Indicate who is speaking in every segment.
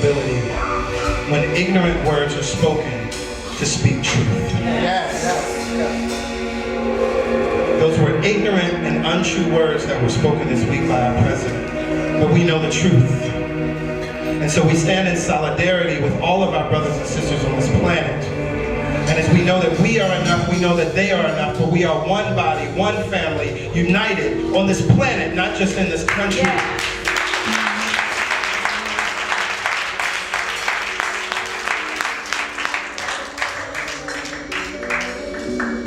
Speaker 1: capability when ignorant words are spoken to speak truth.
Speaker 2: Yes.
Speaker 1: Those were ignorant and untrue words that were spoken this week by our president, but we know the truth. And so we stand in solidarity with all of our brothers and sisters on this planet. And as we know that we are enough, we know that they are enough, but we are one body, one family, united on this planet, not just in this country.
Speaker 3: Yeah.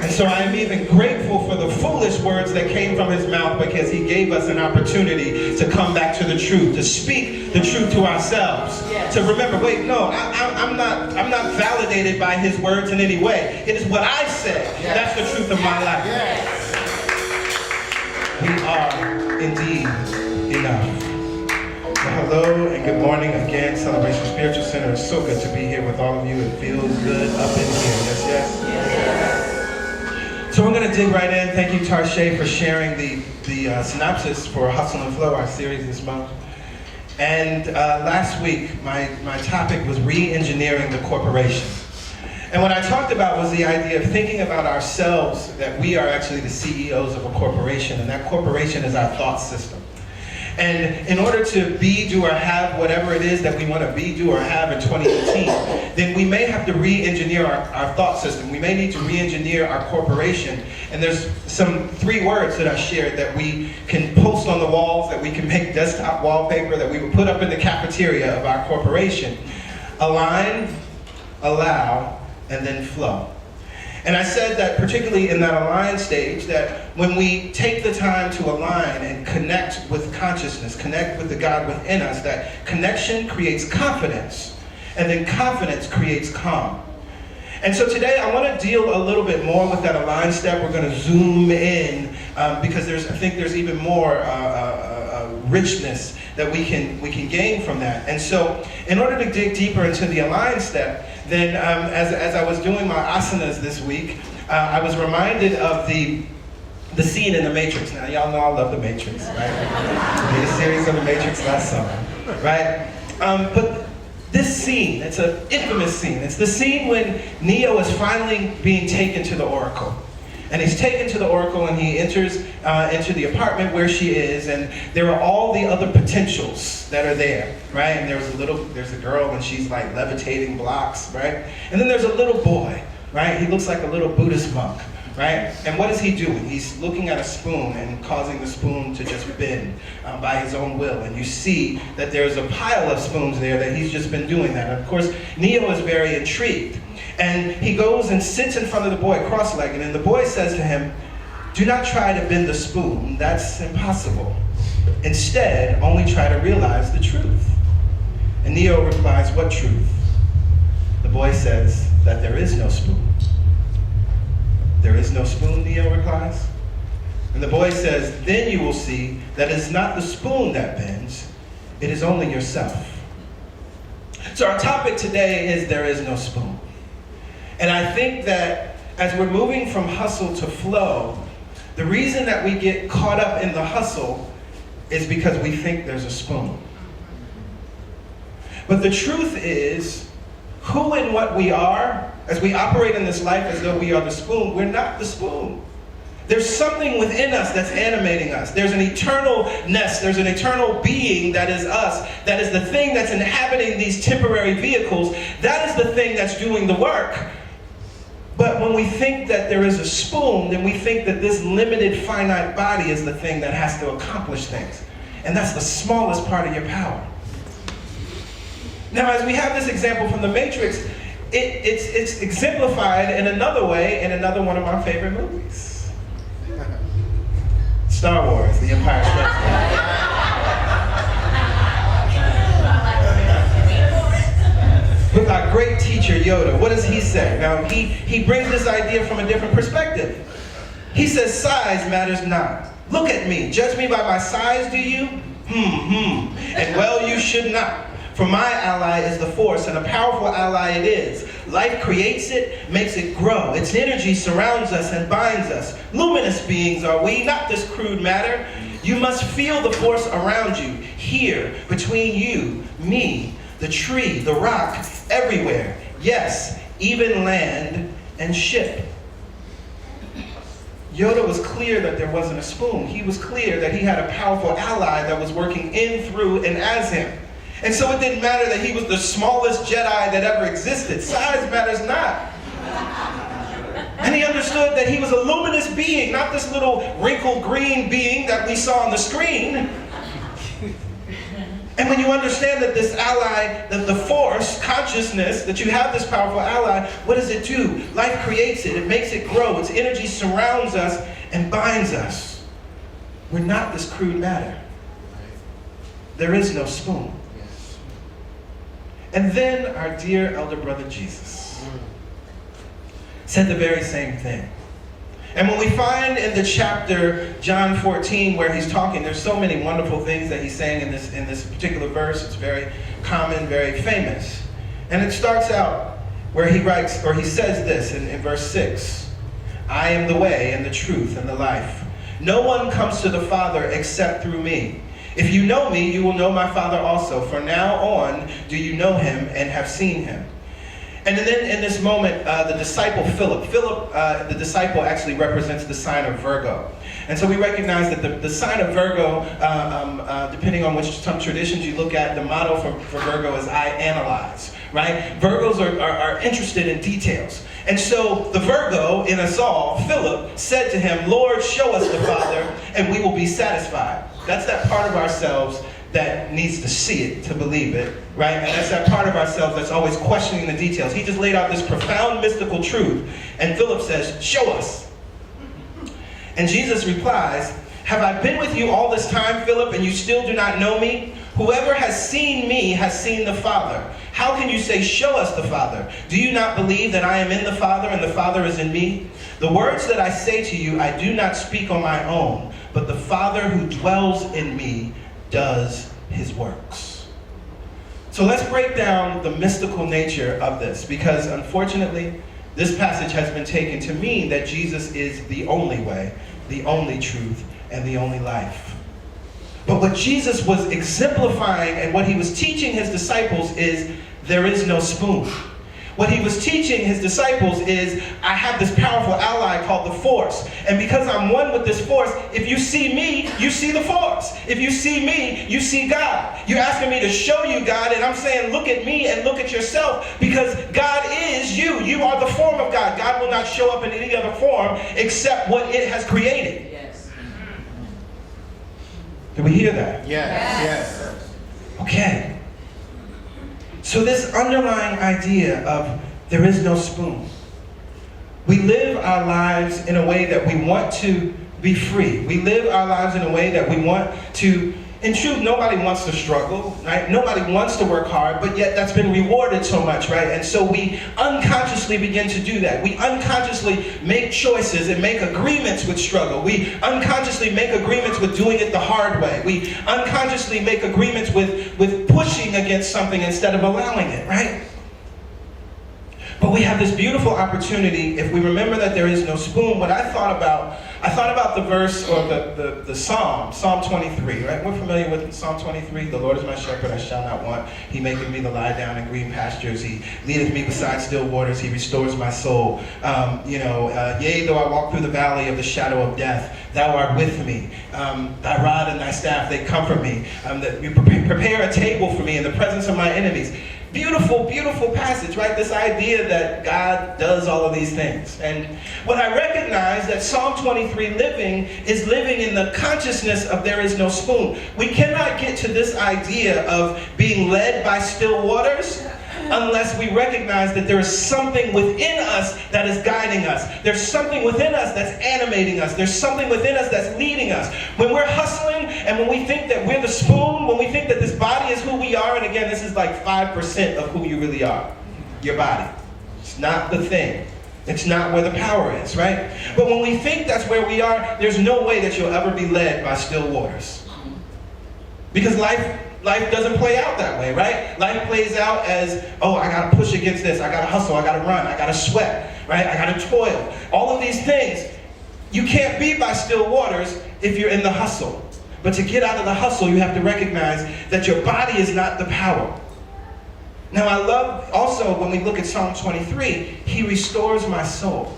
Speaker 1: And so I am even grateful for the foolish words that came from his mouth, because he gave us an opportunity to come back to the truth, to speak the truth to ourselves,
Speaker 3: yes.
Speaker 1: to remember, wait, no, I'm not validated by his words in any way. It is what I say. Yes. That's the truth of my life.
Speaker 2: Yes.
Speaker 1: We are indeed enough. Well, hello and good morning again, Celebration Spiritual Center. It's so good to be here with all of you. It feels good up in here. Yes, yes?
Speaker 3: Yes.
Speaker 1: So we're going to dig right in. Thank you, Tarshay, for sharing the synopsis for Hustle and Flow, our series this month. And last week, my topic was re-engineering the corporation. And what I talked about was the idea of thinking about ourselves, that we are actually the CEOs of a corporation, and that corporation is our thought system. And in order to be, do, or have whatever it is that we want to be, do, or have in 2018, then we may have to re-engineer our thought system. We may need to re-engineer our corporation. And there's some 3 words that I shared that we can post on the walls, that we can make desktop wallpaper, that we would put up in the cafeteria of our corporation. Align, allow, and then flow. And I said that particularly in that align stage, that when we take the time to align and connect with consciousness, connect with the God within us, that connection creates confidence, and then confidence creates calm. And so today I want to deal a little bit more with that align step. We're going to zoom in because I think there's even more richness that we can gain from that. And so in order to dig deeper into the align step, then as I was doing my asanas this week, I was reminded of the scene in The Matrix. Now, y'all know I love The Matrix, right? We did a series on The Matrix last summer, right? But this scene, it's an infamous scene. It's the scene when Neo is finally being taken to the Oracle. And he's taken to the Oracle, and he enters into the apartment where she is, and there are all the other potentials that are there, right? And there's a girl, and she's like levitating blocks, right? And then there's a little boy, right? He looks like a little Buddhist monk, right? And what is he doing? He's looking at a spoon and causing the spoon to just bend by his own will. And you see that there's a pile of spoons there that he's just been doing that. And of course, Neo is very intrigued. And he goes and sits in front of the boy cross-legged, and the boy says to him, "Do not try to bend the spoon, that's impossible. Instead, only try to realize the truth." And Neo replies, "What truth?" The boy says that there is no spoon. "There is no spoon," Neo replies. And the boy says, "Then you will see that it is not the spoon that bends, it is only yourself." So our topic today is there is no spoon. And I think that as we're moving from hustle to flow, the reason that we get caught up in the hustle is because we think there's a spoon. But the truth is, who and what we are, as we operate in this life as though we are the spoon, we're not the spoon. There's something within us that's animating us. There's an eternalness, there's an eternal being that is us, that is the thing that's inhabiting these temporary vehicles. That is the thing that's doing the work. But when we think that there is a spoon, then we think that this limited, finite body is the thing that has to accomplish things. And that's the smallest part of your power. Now, as we have this example from The Matrix, it's exemplified in another way in another one of my favorite movies. Star Wars, The Empire Strikes Back. With our great teacher, Yoda, what does he say? Now, he brings this idea from a different perspective. He says, size matters not. Look at me. Judge me by my size, do you? And well, you should not. For my ally is the Force, and a powerful ally it is. Life creates it, makes it grow. Its energy surrounds us and binds us. Luminous beings are we, not this crude matter. You must feel the Force around you, here, between you, me, the tree, the rock, everywhere. Yes, even land and ship. Yoda was clear that there wasn't a spoon. He was clear that he had a powerful ally that was working in, through, and as him. And so it didn't matter that he was the smallest Jedi that ever existed. Size matters not. And he understood that he was a luminous being, not this little wrinkled green being that we saw on the screen. And when you understand that this ally, that the force, consciousness, that you have this powerful ally, what does it do? Life creates it. It makes it grow. Its energy surrounds us and binds us. We're not this crude matter. There is no spoon. And then our dear elder brother Jesus said the very same thing. And when we find in the chapter, John 14, where he's talking, there's so many wonderful things that he's saying in this particular verse. It's very common, very famous. And it starts out where he writes, or he says this in verse 6. I am the way and the truth and the life. No one comes to the Father except through me. If you know me, you will know my Father also. From now on, do you know him and have seen him? And then in this moment, the disciple Philip, the disciple actually represents the sign of Virgo. And so we recognize that the sign of Virgo, depending on some traditions you look at, the motto for Virgo is I analyze, right? Virgos are interested in details. And so the Virgo in us all, Philip, said to him, Lord, show us the Father, and we will be satisfied. That's that part of ourselves that needs to see it, to believe it, right? And that's that part of ourselves that's always questioning the details. He just laid out this profound mystical truth, and Philip says, show us. And Jesus replies, have I been with you all this time, Philip, and you still do not know me? Whoever has seen me has seen the Father. How can you say, show us the Father? Do you not believe that I am in the Father and the Father is in me? The words that I say to you, I do not speak on my own, but the Father who dwells in me does his works. So let's break down the mystical nature of this, because unfortunately, this passage has been taken to mean that Jesus is the only way, the only truth, and the only life. But what Jesus was exemplifying and what he was teaching his disciples is there is no spoon. What he was teaching his disciples is, I have this powerful ally called the Force. And because I'm one with this Force, if you see me, you see the Force. If you see me, you see God. You're asking me to show you God, and I'm saying, look at me and look at yourself, because God is you. You are the form of God. God will not show up in any other form except what it has created. Yes. Did we hear that?
Speaker 2: Yes.
Speaker 1: Okay. So this underlying idea of there is no spoon. We live our lives in a way that we want to be free. We live our lives in a way that we want to, in truth, nobody wants to struggle, right? Nobody wants to work hard, but yet that's been rewarded so much, right? And so we unconsciously begin to do that. We unconsciously make choices and make agreements with struggle. We unconsciously make agreements with doing it the hard way. We unconsciously make agreements with pushing against something instead of allowing it, right? But we have this beautiful opportunity, if we remember that there is no spoon. What I thought about the verse, or the Psalm 23, right? We're familiar with Psalm 23. The Lord is my shepherd, I shall not want. He maketh me to lie down in green pastures. He leadeth me beside still waters. He restores my soul. Yea, though I walk through the valley of the shadow of death, thou art with me. Thy rod and thy staff, they comfort me. That you prepare a table for me in the presence of my enemies. Beautiful, beautiful passage, right? This idea that God does all of these things. And what I recognize that Psalm 23 is living in the consciousness of there is no spoon. We cannot get to this idea of being led by still waters unless we recognize that there is something within us that is guiding us. There's something within us that's animating us. There's something within us that's leading us. When we're hustling and when we think that we're the spoon, when we think that this body is who we are, and again, this is like 5% of who you really are, your body. It's not the thing. It's not where the power is, right? But when we think that's where we are, there's no way that you'll ever be led by still waters. Because life doesn't play out that way, right? Life plays out as, oh, I gotta push against this, I gotta hustle, I gotta run, I gotta sweat, right? I gotta toil. All of these things, you can't be by still waters if you're in the hustle. But to get out of the hustle, you have to recognize that your body is not the power. Now I love also when we look at Psalm 23, he restores my soul.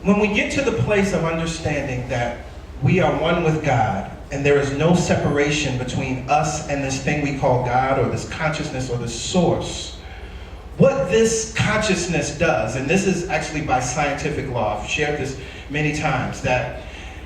Speaker 1: When we get to the place of understanding that we are one with God and there is no separation between us and this thing we call God or this consciousness or this source, what this consciousness does, and this is actually by scientific law, I've shared this many times, that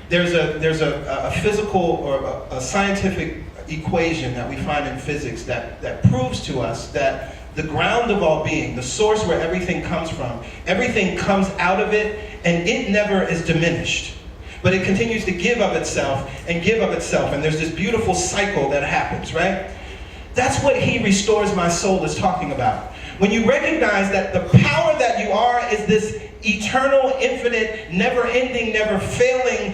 Speaker 1: there's a physical or a scientific equation that we find in physics that proves to us that the ground of all being, the source where everything comes from, everything comes out of it and it never is diminished. But it continues to give of itself and give of itself, and there's this beautiful cycle that happens, right? That's what he restores my soul is talking about. When you recognize that the power that you are is this eternal, infinite, never-ending, never-failing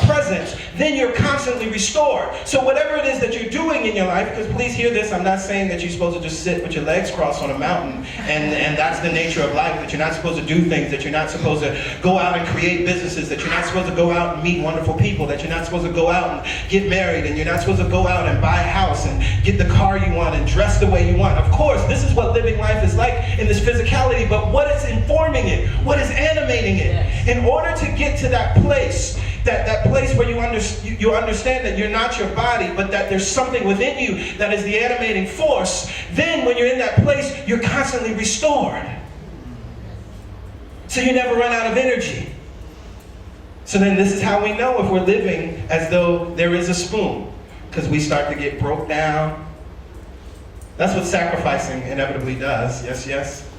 Speaker 1: presence, then you're constantly restored. So whatever it is that you're doing in your life, because please hear this, I'm not saying that you're supposed to just sit with your legs crossed on a mountain and that's the nature of life, that you're not supposed to do things, that you're not supposed to go out and create businesses, that you're not supposed to go out and meet wonderful people, that you're not supposed to go out and get married, and you're not supposed to go out and buy a house and get the car you want and dress the way you want. Of course, this is what living life is like in this physicality, but what is informing it? What is animating it?
Speaker 2: Yes.
Speaker 1: In order to get to that place, that place where you understand that you're not your body, but that there's something within you that is the animating force, then when you're in that place, you're constantly restored. So you never run out of energy. So then this is how we know if we're living as though there is a spoon, because we start to get broke down. That's what sacrificing inevitably does. Yes, yes?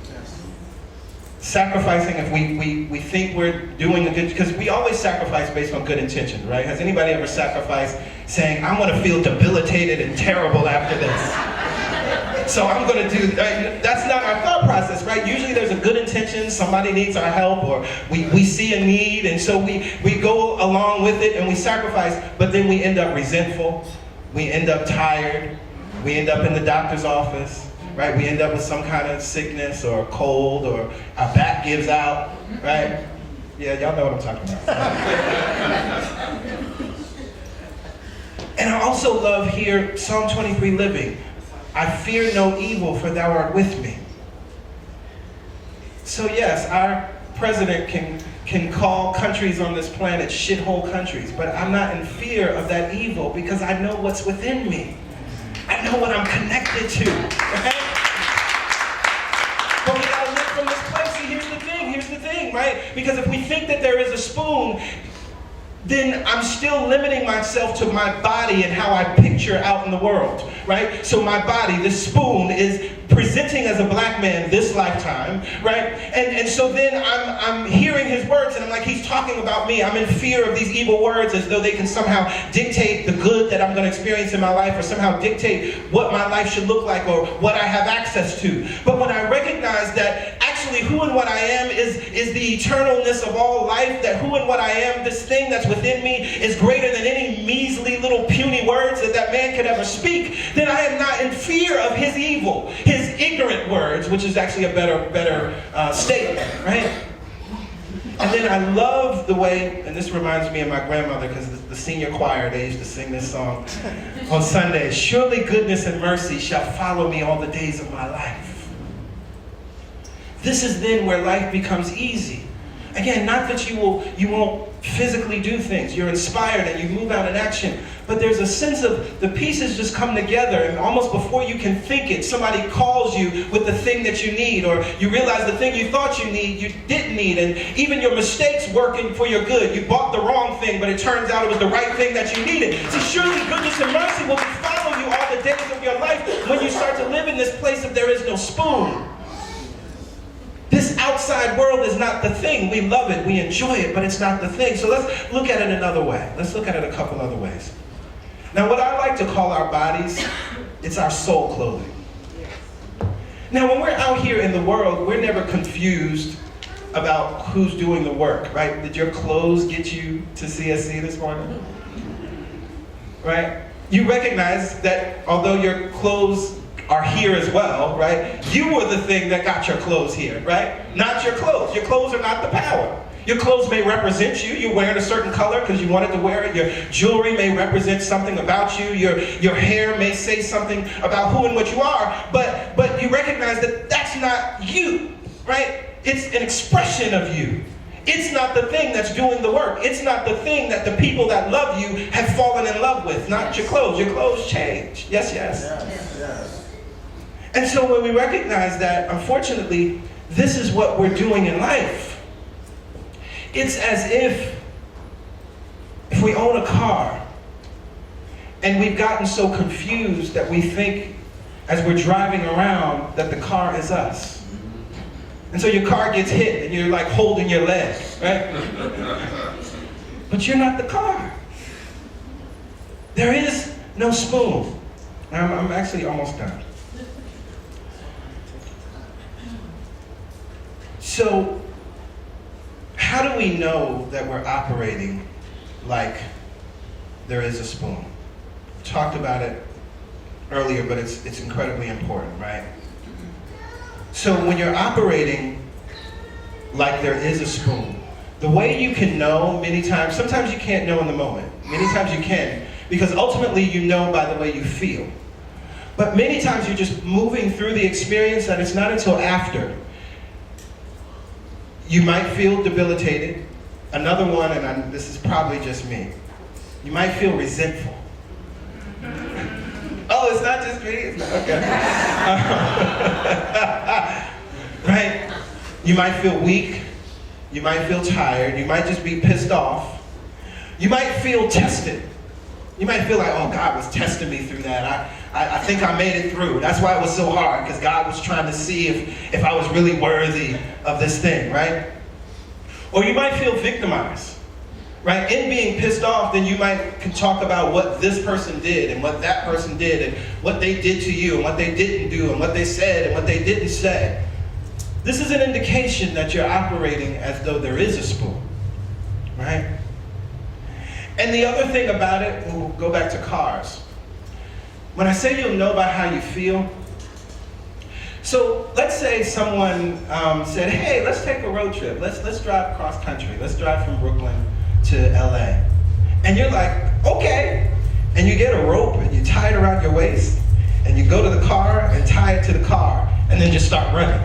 Speaker 1: Sacrificing, if we think we're doing a good, because we always sacrifice based on good intention, right? Has anybody ever sacrificed saying, I want to feel debilitated and terrible after this? So I'm going to do, that's not our thought process, right? Usually there's a good intention, somebody needs our help, or we see a need, and so we go along with it and we sacrifice, but then we end up resentful, we end up tired, we end up in the doctor's office. Right, we end up with some kind of sickness or cold, or our back gives out, right? Yeah, y'all know what I'm talking about. And I also love here, Psalm 23 living. I fear no evil, for thou art with me. So yes, our president can call countries on this planet shithole countries, but I'm not in fear of that evil because I know what's within me. I know what I'm connected to, right? But we gotta live from this place. See, here's the thing, right? Because if we think that there is a spoon, then I'm still limiting myself to my body and how I picture out in the world, right? So my body, this spoon, is presenting as a black man this lifetime, right? And so then I'm hearing his words and I'm like, he's talking about me. I'm in fear of these evil words as though they can somehow dictate the good that I'm going to experience in my life, or somehow dictate what my life should look like or what I have access to. But when I recognize that actually who and what I am is the eternalness of all life, that who and what I am, this thing that's within me, is greater than any measly little puny words that man could ever speak, then I am not in fear of his evil, his ignorant words, which is actually a better statement, right? And then I love the way, and this reminds me of my grandmother, because the senior choir, they used to sing this song on Sundays. Surely goodness and mercy shall follow me all the days of my life. This is then where life becomes easy. Again, not that you won't physically do things. You're inspired and you move out in action. But there's a sense of the pieces just come together, and almost before you can think it, somebody calls you with the thing that you need, or you realize the thing you thought you didn't need, and even your mistakes working for your good. You bought the wrong thing, but it turns out it was the right thing that you needed. See, surely goodness and mercy will follow you all the days of your life when you start to live in this place of there is no spoon. This outside world is not the thing. We love it, we enjoy it, but it's not the thing. So let's look at it another way. Let's look at it a couple other ways. Now, what I like to call our bodies, it's our soul clothing. Now, when we're out here in the world, we're never confused about who's doing the work, right? Did your clothes get you to CSC this morning? Right? You recognize that although your clothes are here as well, right? You were the thing that got your clothes here, right? Not your clothes. Your clothes are not the power. Your clothes may represent you. You're wearing a certain color because you wanted to wear it. Your jewelry may represent something about you. Your hair may say something about who and what you are, but you recognize that that's not you, right? It's an expression of you. It's not the thing that's doing the work. It's not the thing that the people that love you have fallen in love with, not your clothes. Your clothes change. Yes, yes.
Speaker 2: Yes.
Speaker 1: And so when we recognize that, unfortunately, this is what we're doing in life. It's as if we own a car and we've gotten so confused that we think as we're driving around that the car is us. And so your car gets hit and you're like holding your leg, right? But you're not the car. There is no spoon. I'm actually almost done. So, how do we know that we're operating like there is a spoon? We talked about it earlier, but it's incredibly important, right? So when you're operating like there is a spoon, the way you can know many times, sometimes you can't know in the moment. Many times you can, because ultimately you know by the way you feel. But many times you're just moving through the experience and it's not until after. You might feel debilitated. Another one, and this is probably just me, you might feel resentful. Oh, it's not just me? It's not, okay. Right? You might feel weak. You might feel tired. You might just be pissed off. You might feel tested. You might feel like, oh, God was testing me through that. I think I made it through. That's why it was so hard, because God was trying to see if I was really worthy of this thing, right? Or you might feel victimized, right? In being pissed off, then you can talk about what this person did and what that person did and what they did to you and what they didn't do and what they said and what they didn't say. This is an indication that you're operating as though there is a spoon, right? And the other thing about it, we'll go back to cars. When I say you'll know by how you feel, so let's say someone said, hey, let's take a road trip. Let's drive cross country. Let's drive from Brooklyn to LA. And you're like, okay. And you get a rope and you tie it around your waist and you go to the car and tie it to the car and then just start running.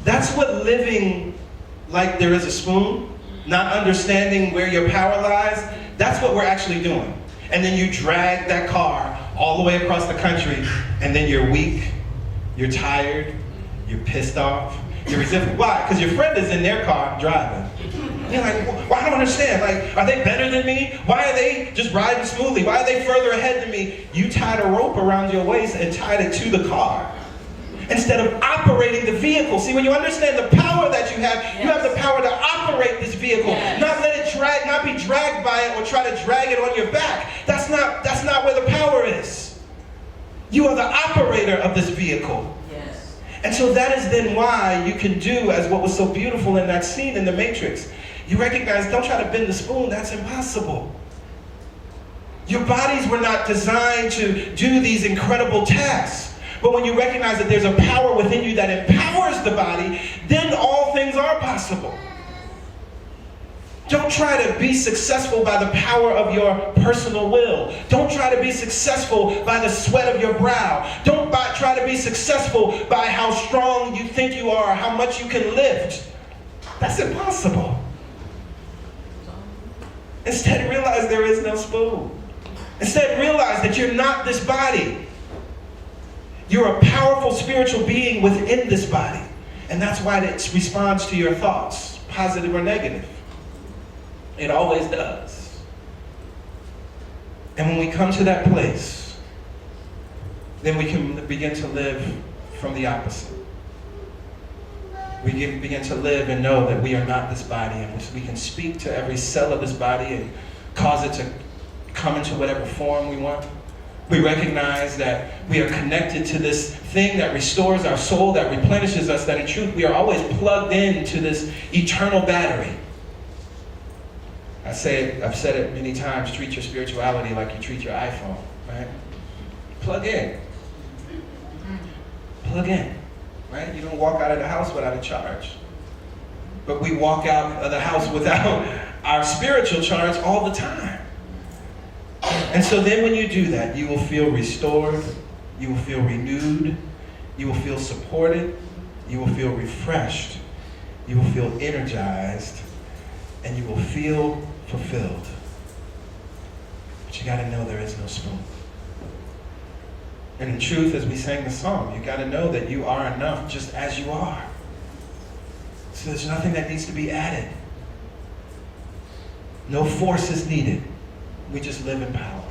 Speaker 1: That's what living like there is a spoon, not understanding where your power lies, that's what we're actually doing. And then you drag that car all the way across the country, and then you're weak, you're tired, you're pissed off, you're resentful. Why? Because your friend is in their car driving. You're like, well, I don't understand. Like, are they better than me? Why are they just riding smoothly? Why are they further ahead than me? You tied a rope around your waist and tied it to the car instead of operating the vehicle. See, when you understand the power that you have the power to operate this vehicle, not let it drag, not be dragged by it or try to drag it on your back. That's not where the power is. You are the operator of this vehicle. Yes. And so that is then why you can do as what was so beautiful in that scene in The Matrix. You recognize, don't try to bend the spoon, that's impossible. Your bodies were not designed to do these incredible tasks. But when you recognize that there's a power within you that empowers the body, then all things are possible. Don't try to be successful by the power of your personal will. Don't try to be successful by the sweat of your brow. Don't try to be successful by how strong you think you are, how much you can lift. That's impossible. Instead, realize there is no spoon. Instead, realize that you're not this body. You're a powerful spiritual being within this body. And that's why it responds to your thoughts, positive or negative. It always does. And when we come to that place, then we can begin to live from the opposite. We can begin to live and know that we are not this body, and we can speak to every cell of this body and cause it to come into whatever form we want. We recognize that we are connected to this thing that restores our soul, that replenishes us, that in truth we are always plugged into this eternal battery. I've said it many times, treat your spirituality like you treat your iPhone, right? Plug in. Plug in, right? You don't walk out of the house without a charge. but we walk out of the house without our spiritual charge all the time. And so then when you do that, you will feel restored, you will feel renewed, you will feel supported, you will feel refreshed, you will feel energized, and you will feel fulfilled. But you gotta know there is no spoon. And in truth, as we sang the song, you gotta know that you are enough just as you are. So there's nothing that needs to be added. No force is needed. We just live in power.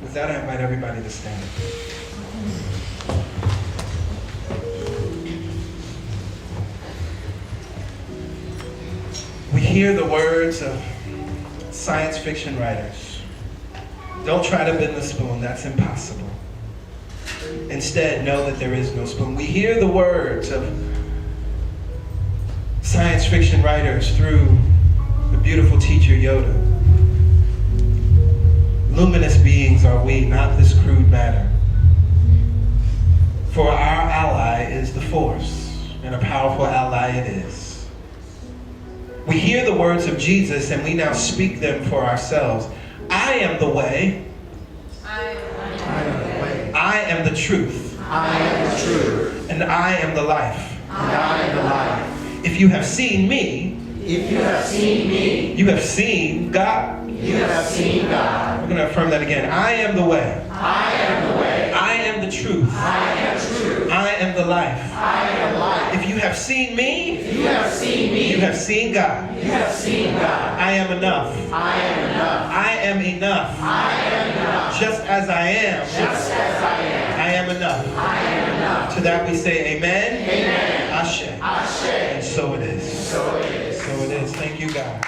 Speaker 1: With that, I invite everybody to stand. We hear the words of science fiction writers. Don't try to bend the spoon, that's impossible. Instead, know that there is no spoon. We hear the words of science fiction writers through the beautiful teacher Yoda. Luminous beings are we, not this crude matter. For our ally is the Force, and a powerful ally it is. We hear the words of Jesus, and we now speak them for ourselves. I am the way. I am the way. I am the truth. I am the truth. And I am the life. I am the life. If you have seen me, you have seen God. You have seen God. We're going to affirm that again. I am the way. I am the way. I am the truth. I am truth. I am the life. I am life. If you have seen me, you have seen God. You have seen God. I am enough. I am enough. I am enough. I am enough. Just as I am. Just as I am. I am enough. I am enough. To that we say amen. Amen. Ashe. Ashe. And so it is. So it is. So it is. Thank you, God.